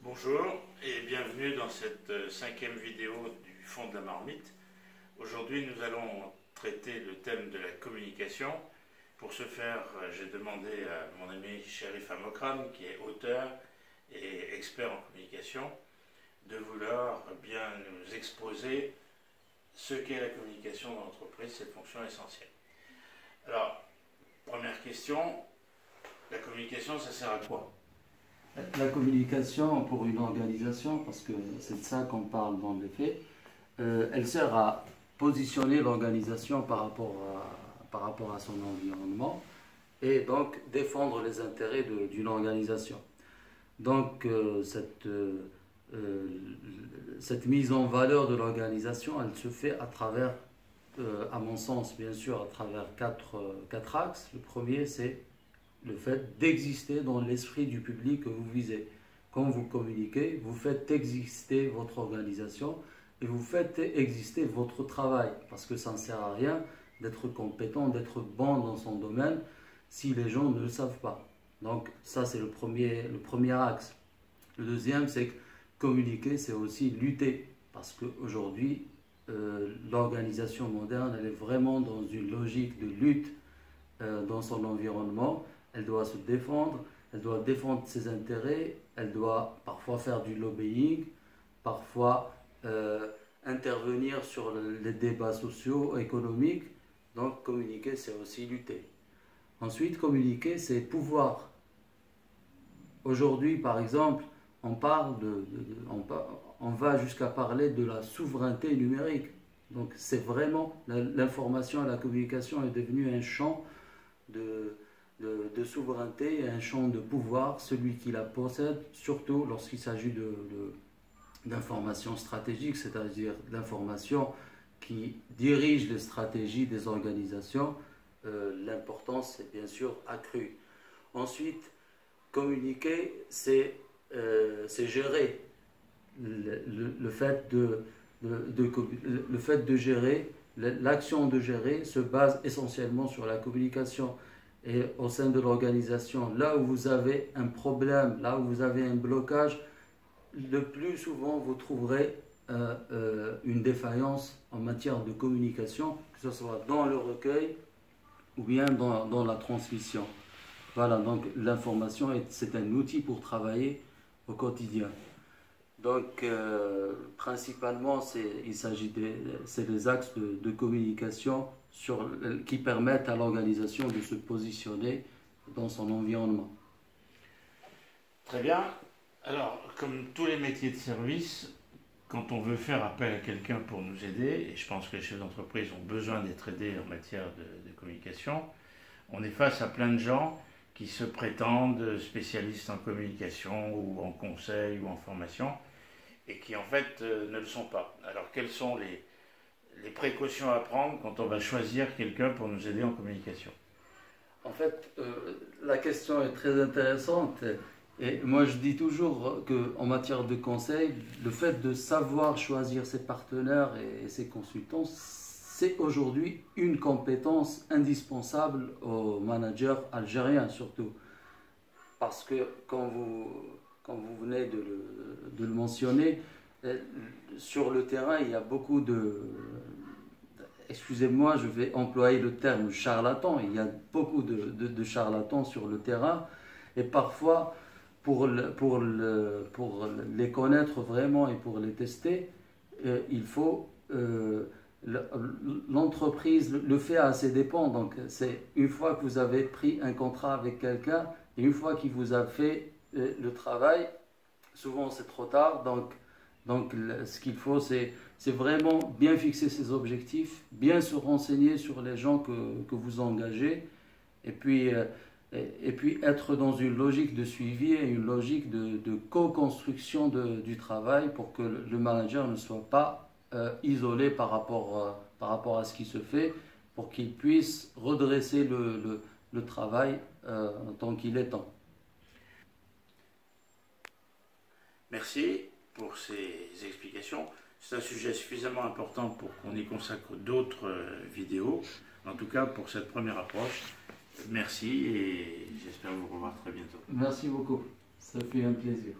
Bonjour et bienvenue dans cette cinquième vidéo du Fond de la Marmite. Aujourd'hui, nous allons traiter le thème de la communication. Pour ce faire, j'ai demandé à mon ami Cherif Amokram, qui est auteur et expert en communication, de vouloir bien nous exposer ce qu'est la communication dans l'entreprise, ses fonctions essentielles. Alors, première question, la communication, ça sert à quoi ? La communication pour une organisation, parce que c'est de ça qu'on parle dans les faits, elle sert à positionner l'organisation par rapport à son environnement et donc défendre les intérêts d'une organisation. Donc cette mise en valeur de l'organisation, elle se fait à travers, à mon sens bien sûr, à travers quatre axes. Le premier, c'est le fait d'exister dans l'esprit du public que vous visez. Quand vous communiquez, vous faites exister votre organisation et vous faites exister votre travail, parce que ça ne sert à rien d'être compétent, d'être bon dans son domaine si les gens ne le savent pas. Donc ça, c'est le premier axe. Le deuxième, c'est que communiquer, c'est aussi lutter, parce qu'aujourd'hui, l'organisation moderne, elle est vraiment dans une logique de lutte dans son environnement. Elle doit se défendre, elle doit défendre ses intérêts, elle doit parfois faire du lobbying, parfois intervenir sur les débats sociaux, économiques. Donc communiquer, c'est aussi lutter. Ensuite, communiquer, c'est pouvoir. Aujourd'hui, par exemple, on va jusqu'à parler de la souveraineté numérique. Donc c'est vraiment, l'information et la communication est devenue un champ de souveraineté et un champ de pouvoir, celui qui la possède, surtout lorsqu'il s'agit d'informations stratégiques, c'est-à-dire d'informations qui dirigent les stratégies des organisations. L'importance est bien sûr accrue. Ensuite, communiquer, c'est gérer. Le fait de gérer, l'action de gérer se base essentiellement sur la communication. Et au sein de l'organisation, là où vous avez un problème, là où vous avez un blocage, le plus souvent vous trouverez une défaillance en matière de communication, que ce soit dans le recueil ou bien dans la transmission. Voilà, donc l'information, c'est un outil pour travailler au quotidien. Donc, principalement, il s'agit des axes de communication qui permettent à l'organisation de se positionner dans son environnement. Très bien. Alors, comme tous les métiers de service, quand on veut faire appel à quelqu'un pour nous aider, et je pense que les chefs d'entreprise ont besoin d'être aidés en matière de communication, on est face à plein de gens qui se prétendent spécialistes en communication ou en conseil ou en formation, et qui en fait ne le sont pas. Alors quelles sont les précautions à prendre quand on va choisir quelqu'un pour nous aider en communication? En fait, la question est très intéressante. Et moi, je dis toujours qu'en matière de conseil, le fait de savoir choisir ses partenaires et ses consultants, c'est aujourd'hui une compétence indispensable aux managers algériens surtout. Parce que quand vous venez de le mentionner, sur le terrain, il y a beaucoup excusez-moi, je vais employer le terme charlatan. Il y a beaucoup de charlatans sur le terrain. Et parfois, pour les connaître vraiment et pour les tester, il faut... l'entreprise le fait à ses dépens. Donc, c'est une fois que vous avez pris un contrat avec quelqu'un, et une fois qu'il vous a fait le travail, souvent c'est trop tard. Donc ce qu'il faut, c'est vraiment bien fixer ses objectifs, bien se renseigner sur les gens que vous engagez, et puis être dans une logique de suivi et une logique de co-construction du travail pour que le manager ne soit pas isolé par rapport à ce qui se fait, pour qu'il puisse redresser le travail tant qu'il est temps. Merci pour ces explications. C'est un sujet suffisamment important pour qu'on y consacre d'autres vidéos. En tout cas, pour cette première approche, merci et j'espère vous revoir très bientôt. Merci beaucoup, ça fait un plaisir.